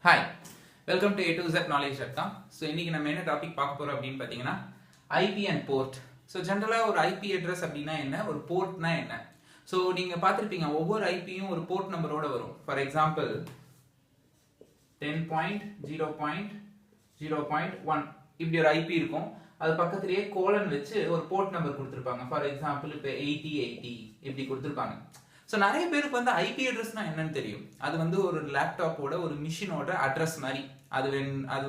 Hi, welcome to A to Z Knowledge.com. So, இன்னைக்கு நம்ம என்ன டாபிக் பார்க்க போறோம் அப்படின்னு பார்த்தீங்கன்னா IP and port. So, ஜெனரலா ஒரு IP அட்ரஸ் அப்படின்னா என்ன, ஒரு போர்ட்னா என்ன? So, நீங்க பார்த்திருப்பீங்க ஒவ்வொரு ஐபியும் ஒரு போர்ட் நம்பரோட வரும். ஃபார் எக்ஸாம்பிள் 10.0.0.1 இப்படி ஒரு ஐபி இருக்கும். அது பக்கத்திலேயே கோலன் வச்சு ஒரு போர்ட் நம்பர் கொடுத்திருப்பாங்க. ஃபார் எக்ஸாம்பிள் இப்போ 8080 இப்படி கொடுத்திருப்பாங்க. ஸோ நிறைய பேருக்கு வந்து ஐபி அட்ரஸ்னா என்னன்னு தெரியும். அது வந்து ஒரு லேப்டாப்போட ஒரு மிஷினோட அட்ரஸ் மாதிரி. அது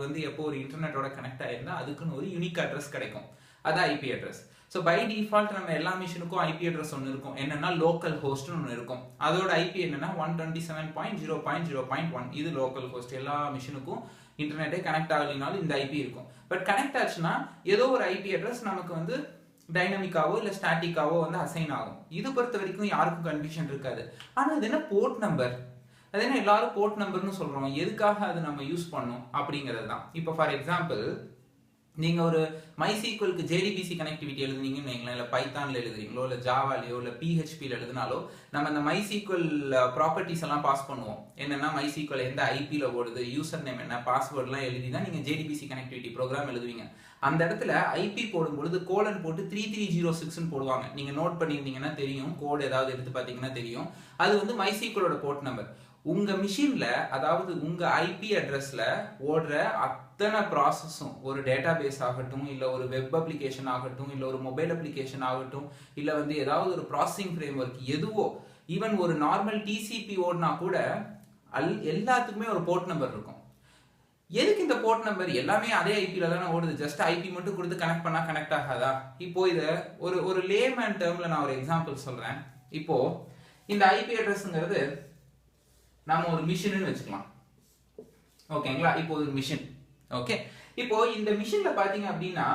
வந்து எப்போ ஒரு இன்டர்நெட்டோட கனெக்ட் ஆயிருந்தா அதுக்குன்னு ஒரு யூனிக் அட்ரஸ் கிடைக்கும். அது IP address. So by default நம்ம எல்லா மிஷினுக்கும் ஐபி அட்ரஸ் ஒன்று இருக்கும். என்னன்னா லோக்கல் ஹோஸ்ட்னு ஒன்று இருக்கும். அதோட ஐபி என்னன்னா 127.0.0.1. இது லோக்கல் ஹோஸ்ட். எல்லா மிஷினுக்கும் இன்டர்நெட்டே கனெக்ட் ஆகலினாலும் இந்த ஐபி இருக்கும். பட் கனெக்ட் ஆச்சுன்னா ஏதோ ஒரு ஐபி அட்ரஸ் நமக்கு வந்து டைனமிக்காவோ இல்ல ஸ்டாட்டிக்காவோ வந்து அசைன் ஆகும். இது பொறுத்த வரைக்கும் யாருக்கும் கன்ஃபியூஷன் இருக்காது. ஆனா அது என்ன போர்ட் நம்பர், அது என்ன எல்லாரும் போர்ட் நம்பர்னு சொல்றோம், எதுக்காக அது நம்ம யூஸ் பண்ணோம் அப்படிங்கிறது தான். இப்போ ஃபார் எக்ஸாம்பிள் நீங்க ஒரு MySQLக்கு JDBC கனெக்டிவிட்டி எழுதுனீங்கன்னு வைங்களேன், இல்ல பைத்தான்ல எழுதுறீங்களோ இல்ல ஜாவாலயோ இல்ல PHPல எழுதினாலோ நம்ம இந்த MySQL ப்ராப்பர்ட்டிஸ் எல்லாம் பாஸ் பண்ணுவோம். என்னன்னா MySQL எந்த ஐபில ஓடுது, யூசர் நேம் என்ன, பாஸ்வேர்ட்லாம் எழுதி தான் நீங்க JDBC கனெக்டிவிட்டி ப்ரோக்ராம் எழுதுவீங்க. அந்த இடத்துல ஐபி போடும்பொழுது கோலன் போட்டு 3306 போடுவாங்க. நீங்க நோட் பண்ணியிருந்தீங்கன்னா தெரியும், கோட் ஏதாவது எடுத்து பார்த்தீங்கன்னா தெரியும். அது வந்து MySQLோட போர்ட் நம்பர். உங்க மிஷின்ல, அதாவது உங்க ஐபி அட்ரஸ்ல ஓடுற அத்தனை ப்ராசஸும், ஒரு டேட்டா பேஸ் ஆகட்டும், இல்ல ஒரு வெப் அப்ளிகேஷன் ஆகட்டும், இல்ல ஒரு மொபைல் அப்ளிகேஷன் ஆகட்டும், இல்ல வந்து ஏதாவது ஒரு ப்ராசஸிங் ஃப்ரேம் ஒர்க் எதுவோ, ஈவன் ஒரு நார்மல் டிசிபி ஓடுனா கூட எல்லாத்துக்குமே ஒரு போர்ட் நம்பர் இருக்கும். எதுக்கு இந்த போர்ட் நம்பர்? எல்லாமே அதே ஐபில தானே ஓடுது. ஜஸ்ட் ஐபி மட்டும் கொடுத்து கனெக்ட் பண்ணா கனெக்ட் ஆகாதா? இப்போ இத ஒரு லேமேன் டேர்ம்ல நான் ஒரு எக்ஸாம்பிள் சொல்றேன். இப்போ இந்த ஐபி அட்ரஸ்ங்கிறது நம்ம ஒரு மிஷின்னு வச்சுக்கலாம். ஓகேங்களா? இப்போ ஒரு மிஷின். ஓகே, இப்போ இந்த மிஷின்ல பாத்தீங்க அப்படின்னா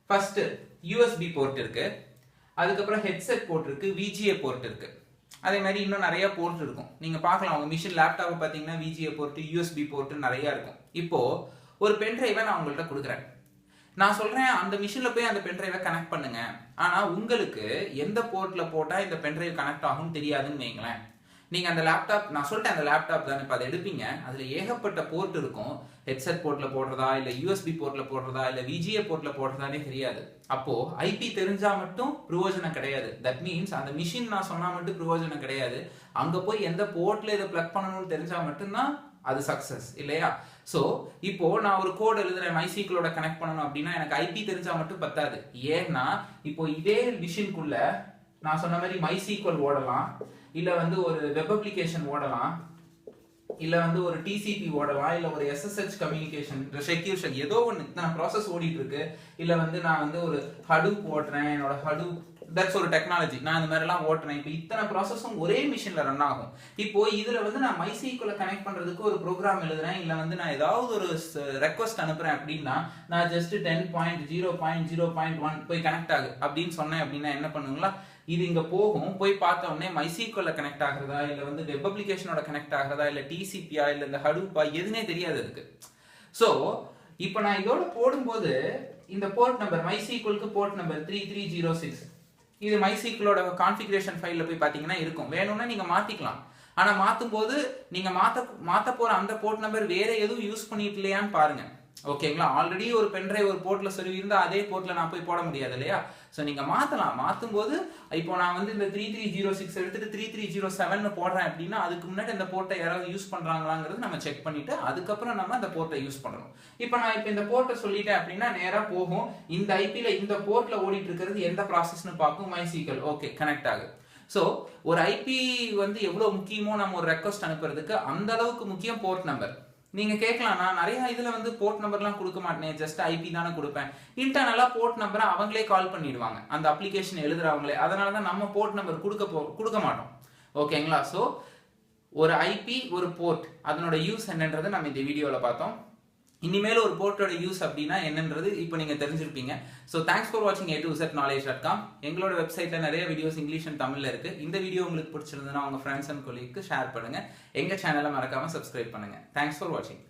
ஃபர்ஸ்ட் யூஎஸ்பி போர்ட் இருக்கு, அதுக்கப்புறம் ஹெட்செட் போர்ட் இருக்கு, விஜிஏ போர்ட் இருக்கு. அதே மாதிரி இன்னும் நிறைய போர்ட் இருக்கும். நீங்க பார்க்கலாம் உங்க மிஷின் லேப்டாப் பாத்தீங்கன்னா விஜிஏ போர்ட், யூஎஸ்பி போர்ட் நிறைய இருக்கும். இப்போ ஒரு பென் டிரைவை நான் உங்கள்கிட்ட கொடுக்குறேன். நான் சொல்றேன் அந்த மிஷின்ல போய் அந்த பென் டிரைவை கனெக்ட் பண்ணுங்க. ஆனா உங்களுக்கு எந்த போர்ட்ல போட்டா இந்த பென் டிரைவ் கனெக்ட் ஆகும்னு தெரியாதுன்னு வைங்களேன். நீங்க அந்த லேப்டாப், நான் சொல்லிட்டேன் அந்த லேப்டாப் தானே, இப்போ அதை எடுப்பீங்க, அதுல ஏகப்பட்ட போர்ட் இருக்கும். ஹெட்செட் போர்ட்ல போடுறதா, இல்ல யூஎஸ்பி போர்ட்ல போடுறதா, இல்ல விஜிஏ போர்ட்ல போடுறதானே தெரியாது. அப்போ ஐபி தெரிஞ்சா மட்டும் பிரயோஜனம் கிடையாது. தட் மீன்ஸ் அந்த மிஷின் நான் சொன்னா மட்டும் பிரயோஜனம் கிடையாது. அங்க போய் எந்த போர்ட்ல இதை பிளக் பண்ணணும்னு தெரிஞ்சா மட்டும்தான் அது சக்சஸ், இல்லையா? சோ இப்போ நான் ஒரு கோட் எழுதுறேன், MySQLோட கனெக்ட் பண்ணணும் அப்படின்னா எனக்கு ஐபி தெரிஞ்சா மட்டும் பத்தாது. ஏன்னா இப்போ இதே மிஷின்குள்ள நான் சொன்ன மாதிரி MySQL ஓடலாம், இல்ல வந்து ஒரு வெப் அப்ளிகேஷன் ஓடலாம், இல்ல வந்து ஒரு டிசிபி ஓடலாம், இல்ல ஒரு SSH கம்யூனிகேஷன் செக்யூரிட்டி ஏதோ ஒன்று நான் ப்ராசஸ் ஓடிட்டு இருக்கு. இல்ல வந்து நான் வந்து ஒரு ஹடூப் ஓட்டுறேன், என்னோட ஹடூப் தட்ஸ் ஒரு டெக்னாலஜி, நான் இந்த மாதிரி எல்லாம் ஓட்டுறேன். இப்போ இத்தனை ப்ராசஸும் ஒரே மிஷின்ல ரன் ஆகும். இப்போ இதுல வந்து நான் MySQL கனெக்ட் பண்றதுக்கு ஒரு ப்ரோக்ராம் எழுதுறேன், இல்ல வந்து நான் ஏதாவது ஒரு ரெக்வஸ்ட் அனுப்புறேன் அப்படின்னா நான் ஜஸ்ட் 10.0.0.1 போய் கனெக்ட் ஆகு அப்படின்னு சொன்னேன் அப்படின்னா என்ன பண்ணுங்களா, இது இங்க போகும். போய் பார்த்த உடனே MySQL கனெக்ட் ஆகுறதா, இல்ல வந்து வெப் அப்ளிகேஷனோட கனெக்ட் ஆகுறதா, இல்ல டிசிபியா, இல்ல இந்த ஹடூப்பா எதுனே தெரியாது அதுக்கு. சோ இப்போ நான் இதோட போடும்போது இந்த போர்ட் நம்பர் MySQLக்கு போர்ட் நம்பர் 3306, இது MySQLோட கான்ஃபிகரேஷன் ஃபைல்ல போய் பாத்தீங்கன்னா இருக்கும். வேணும்னா நீங்க மாத்திக்கலாம். ஆனா மாத்தும் போது நீங்க மாத்த போற அந்த போர்ட் நம்பர் வேற எதுவும் யூஸ் பண்ணிட்டு இல்லையான்னு பாருங்க. ஓகேங்களா? ஆல்ரெடி ஒரு பென் டிரைவ் ஒரு போர்ட்ல சொருவி இருந்தா அதே போர்ட்ல நான் போய் போட முடியாது இல்லையா? சோ நீங்க மாத்தலாம். மாத்தும் போது இப்போ நான் வந்து இந்த 3306 எடுத்துட்டு 3307 போடுறேன் அப்படின்னா அதுக்கு முன்னாடி அந்த போர்ட்டை யாராவது யூஸ் பண்றாங்களாங்கிறது நம்ம செக் பண்ணிட்டு அதுக்கப்புறம் நம்ம அந்த போர்ட்டை யூஸ் பண்ணணும். இப்போ நான் இந்த போர்ட்டை சொல்லிட்டேன் அப்படின்னா நேரா போகும். இந்த ஐபில இந்த போர்ட்ல ஓடிட்டு இருக்கிறது எந்த ப்ராசஸ்னு பார்க்கும், MySQL. ஓகே, கனெக்ட் ஆகுது. சோ ஒரு ஐபி வந்து எவ்வளவு முக்கியமோ நம்ம ஒரு ரெக்வஸ்ட் அனுப்புறதுக்கு அந்த அளவுக்கு முக்கியம் போர்ட் நம்பர். நீங்க கேட்கலாம், நான் நிறைய இதுல வந்து போர்ட் நம்பர்லாம் கொடுக்க மாட்டேன், ஜஸ்ட் ஐபி தானே கொடுப்பேன். இன்டர்னலா போர்ட் நம்பரை அவங்களே கால் பண்ணிடுவாங்க, அந்த அப்ளிகேஷன் எழுதுறவங்களே. அதனாலதான் நம்ம போர்ட் நம்பர் கொடுக்க மாட்டோம். ஓகேங்களா? சோ ஒரு ஐபி, ஒரு போர்ட், அதனோட யூஸ் என்னன்றது நம்ம இந்த வீடியோல பார்த்தோம். இனிமேல் ஒரு போர்ட்டோட யூஸ் அப்படின்னா என்னன்றது இப்போ நீங்க தெரிஞ்சிருப்பீங்க. ஸோ தேங்க்ஸ் ஃபார் வாட்சிங் A to Z Knowledge.com. எங்களோட வெப்சைட்ல நிறைய வீடியோஸ் இங்கிலீஷ் அண்ட் தமிழ்ல இருக்கு. இந்த வீடியோ உங்களுக்கு பிடிச்சிருந்ததுன்னா உங்க ஃப்ரெண்ட்ஸ் அண்ட் கொலீக்கு ஷேர் பண்ணுங்க. எங்க சேனலை மறக்காம சப்ஸ்கிரைப் பண்ணுங்க. தேங்க்ஸ் ஃபார் வாட்சிங்.